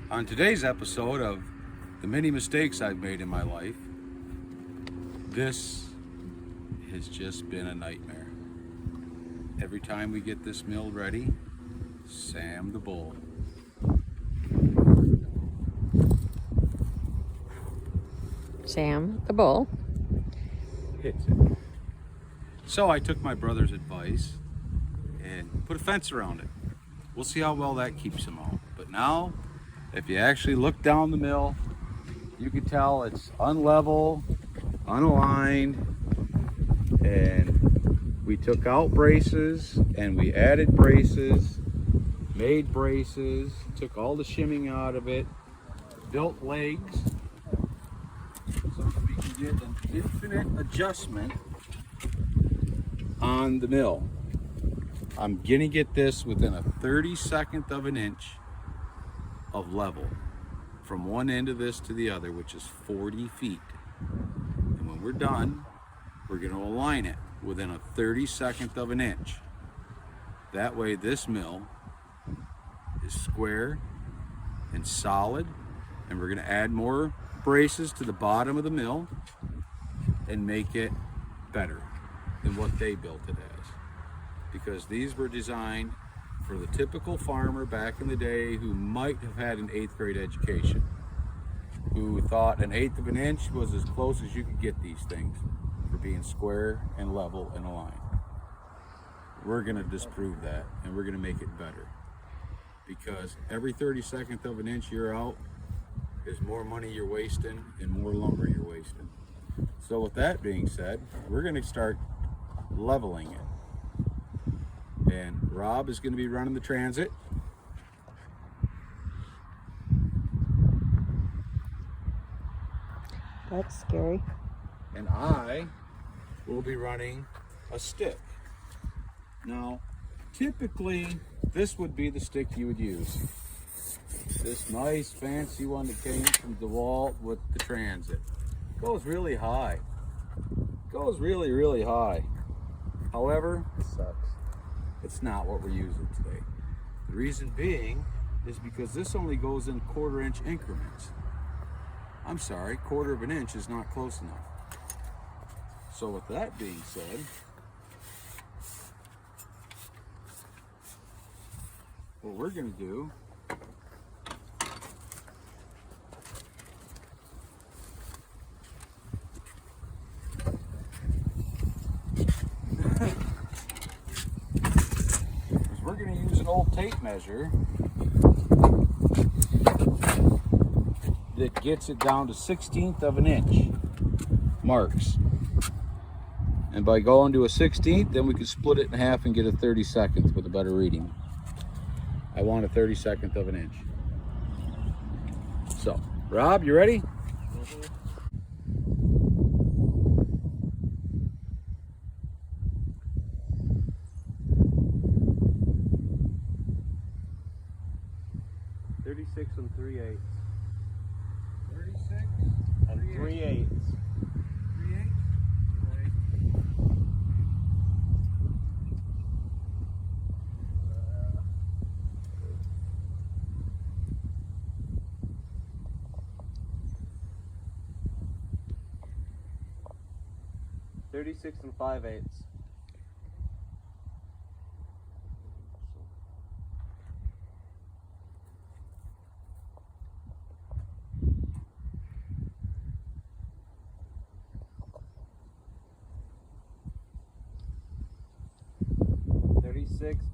On today's episode of the many mistakes I've made in my life, this has just been a nightmare. Every time we get this mill ready, Sam the bull. Sam the bull hits it. So I took my brother's advice and put a fence around it. We'll see how well that keeps him out. But now, if you actually look down the mill, you can tell it's unlevel, unaligned, and we took out braces and we added braces, made braces, took all the shimming out of it, built legs, so that we can get an infinite adjustment on the mill. I'm gonna get this within a 32nd of an inch of level from one end of this to the other, which is 40 feet. And when we're done, we're gonna align it within a 32nd of an inch. That way this mill is square and solid, and we're gonna add more braces to the bottom of the mill and make it better than what they built it as. Because these were designed for the typical farmer back in the day who might have had an 8th grade education, who thought an 1/8 of an inch was as close as you could get these things for being square and level and aligned. We're gonna disprove that, and we're gonna make it better. Because every 32nd of an inch you're out is more money you're wasting and more lumber you're wasting. So with that being said, we're gonna start leveling it. And Rob is going to be running the transit. That's scary. And I will be running a stick. Now, typically, this would be the stick you would use. This nice fancy one that came from DeWalt with the transit. Goes really high. Goes really, really high. However, it sucks. It's not what we're using today. The reason being is because this only goes in 1/4 inch increments. I'm sorry, 1/4 of an inch is not close enough. So with that being said, what we're gonna do we're going to use an old tape measure that gets it down to 1/16 of an inch marks. And by going to a 1/16, then we can split it in half and get a 32nd with a better reading. I want a 32nd of an inch. So, Rob, you ready? Mm-hmm. 36 3/8. 36 and 3/8. 3/8. Okay. 36 5/8.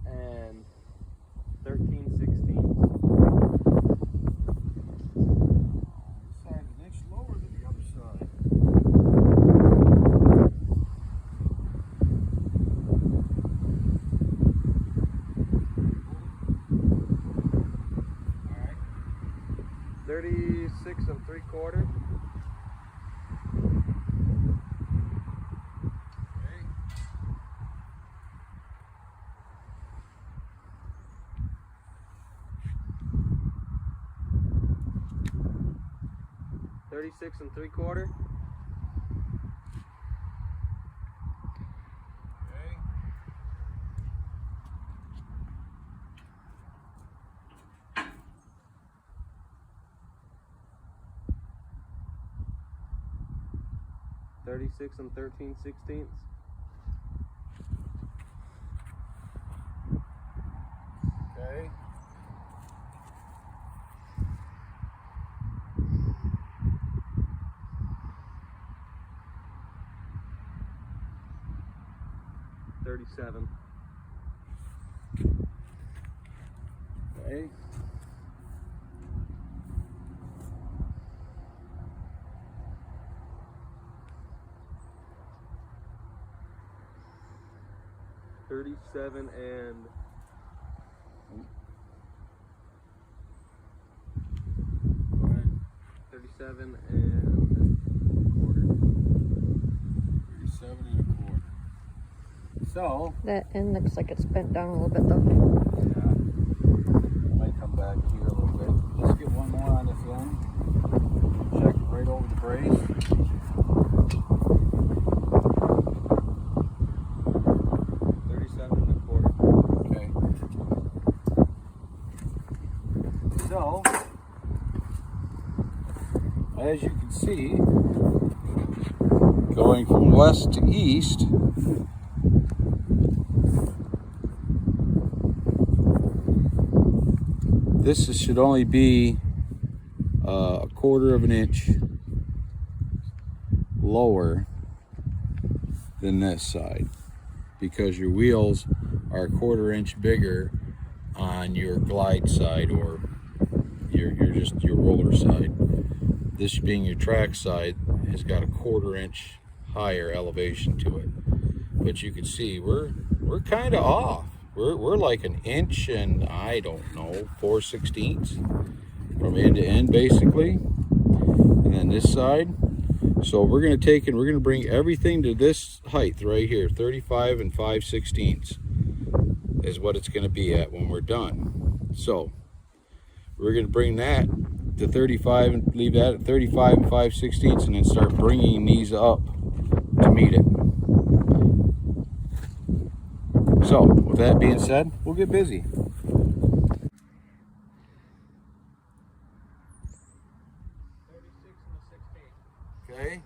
And 13/16. This side's an inch lower than the other side. All right. 36 3/4. 36 3/4. Okay. 36 36 and 13/16. Okay. $37. Okay. $37 and 37 and quarter. 37 and a quarter. So, That end looks like it's bent down a little bit though. yeah, I might come back here a little bit. Let's get one more on this end. Check it right over the brace. Okay. So, as you can see, going from west to east, should only be a quarter of an inch lower than this side, because your wheels are a quarter inch bigger on your glide side, or your roller side. This being your track side has got a quarter inch higher elevation to it. But you can see we're kind of off. We're like an inch and I don't know 4/16 from end to end basically. And then this side. So we're gonna take and we're gonna bring everything to this height right here, 35 and 5/16 is what it's gonna be at when we're done. So we're gonna bring that to 35 and leave that at 35 and 5/16 and then start bringing these up to meet it. So with that being said, we'll get busy. 36 and a 16. Okay.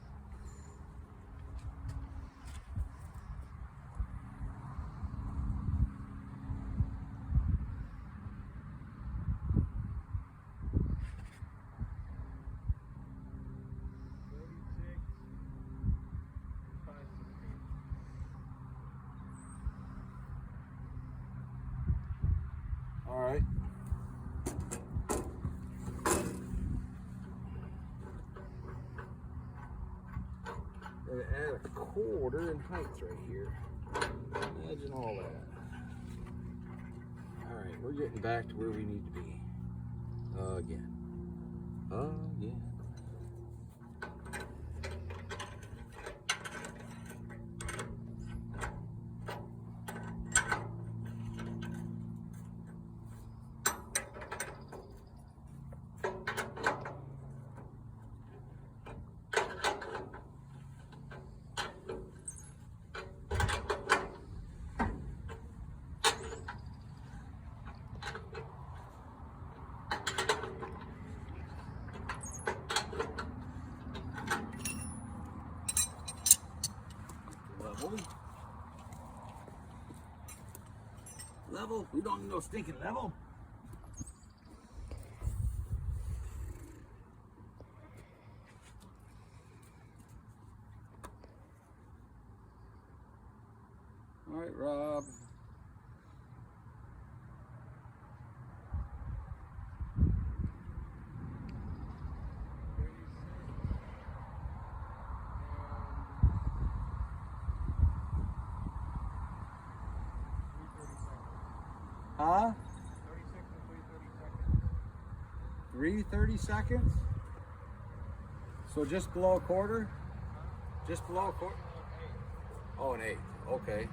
All right. And add a quarter in height right here. Imagine all that. All right, we're getting back to where we need to be. Again. Again. Level? We don't need no stinking level. All right, Rob. Huh? 36 and 3/30 seconds? So just below a quarter? Just below a quarter? Oh, an eighth. Okay.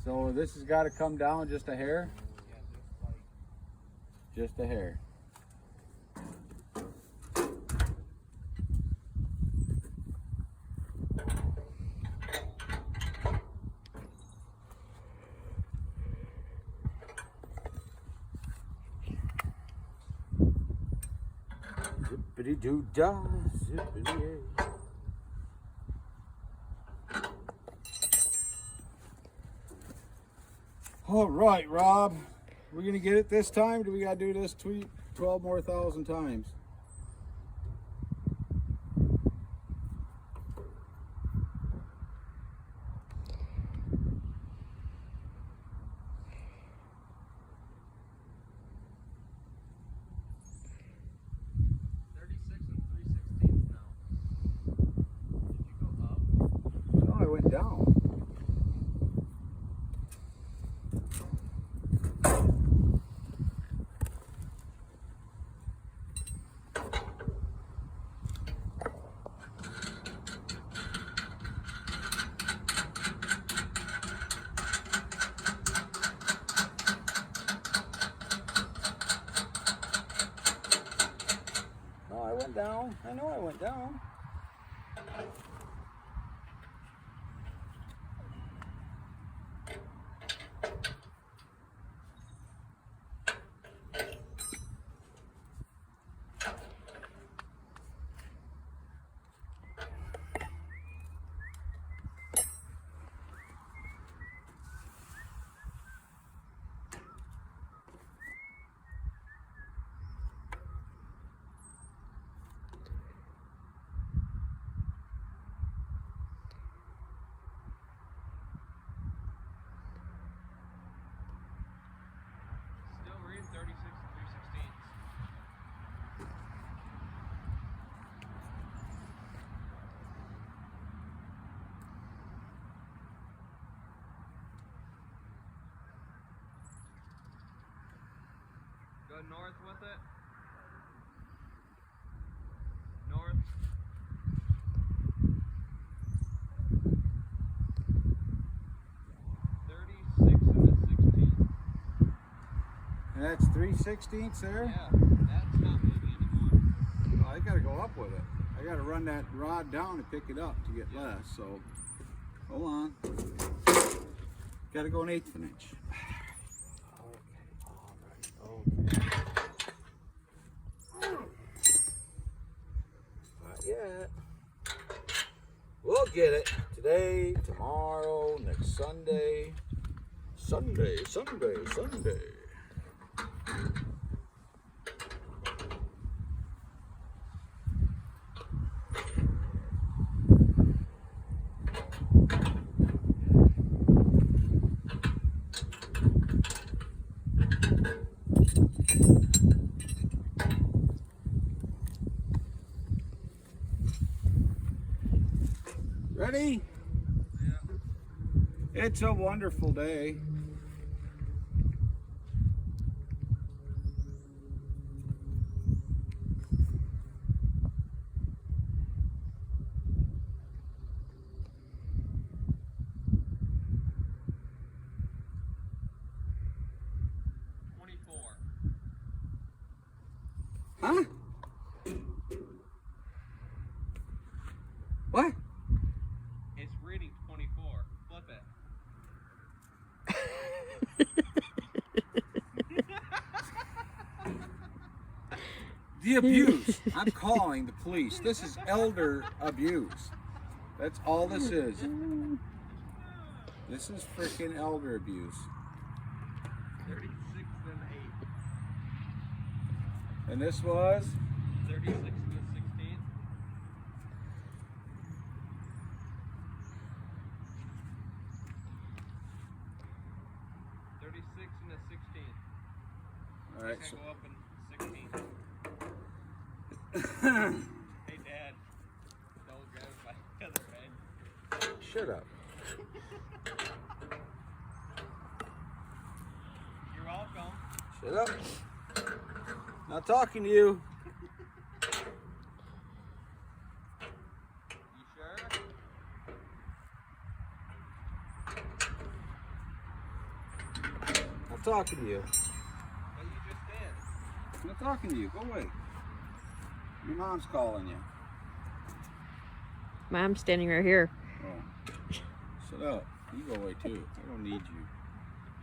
So this has got to come down just a hair? Just a hair. Zippity doo dah, zippity. All right, Rob. We're gonna get it this time. Do we gotta do this 12 more thousand times? No, I went down. No, I went down. I know I went down. Still reading 36 and 3/16. Go north with it. North. And that's 3/16 there? Yeah, that's not moving anymore. Oh, I gotta go up with it. I gotta run that rod down and pick it up to get less, so hold on. Gotta go 1/8 of an inch. Not yet. We'll get it today, tomorrow, next Sunday. Sunday. Ready? Yeah. It's a wonderful day. Huh? What? It's reading 24. Flip it. The abuse. I'm calling the police. This is elder abuse. That's all this is. This is freaking elder abuse. 36 and 8. And this was? 36 and 16. 36 and a 16. All right. Can So, go up in 16. Hey, Dad. Don't grab my other head. shut up. You're welcome. Shut up. Not talking to you. You sure? Not talking to you. What you just did? I'm not talking to you. Go away. Your mom's calling you. Mom's standing right here. Oh. Shut up. You go away too. I don't need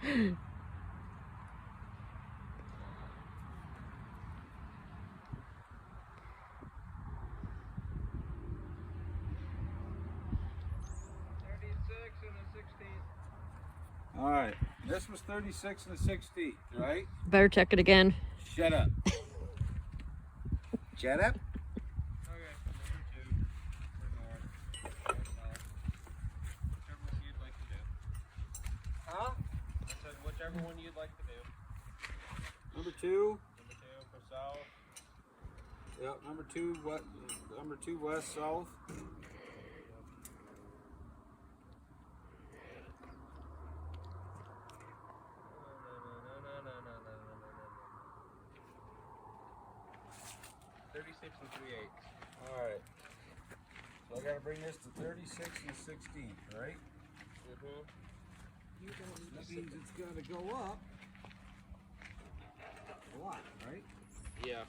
you. This was 36 1/16, right? Better check it again. Shut up. Shut up. Okay, number 2 for north, north, south. Whichever one you'd like to do. Huh? I said whichever one you'd like to do. Number 2. Number 2 for south. Yep, number 2, what? Number 2 west, south. 36 3/8. Alright. So I gotta bring this to 36 1/16, right? That means it's gotta go up a lot, right? Yeah.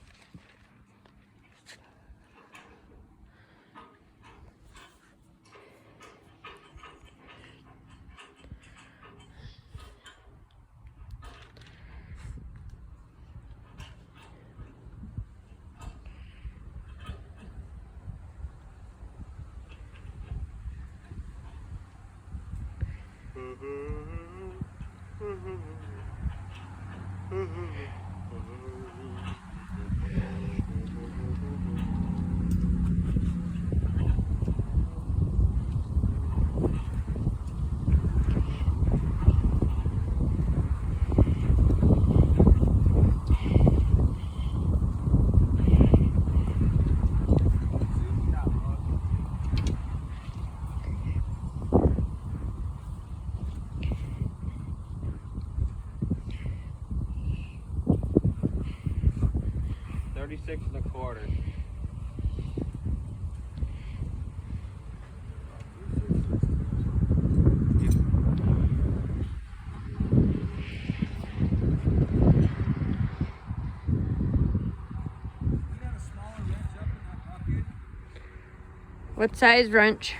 Six and a quarter. What size wrench?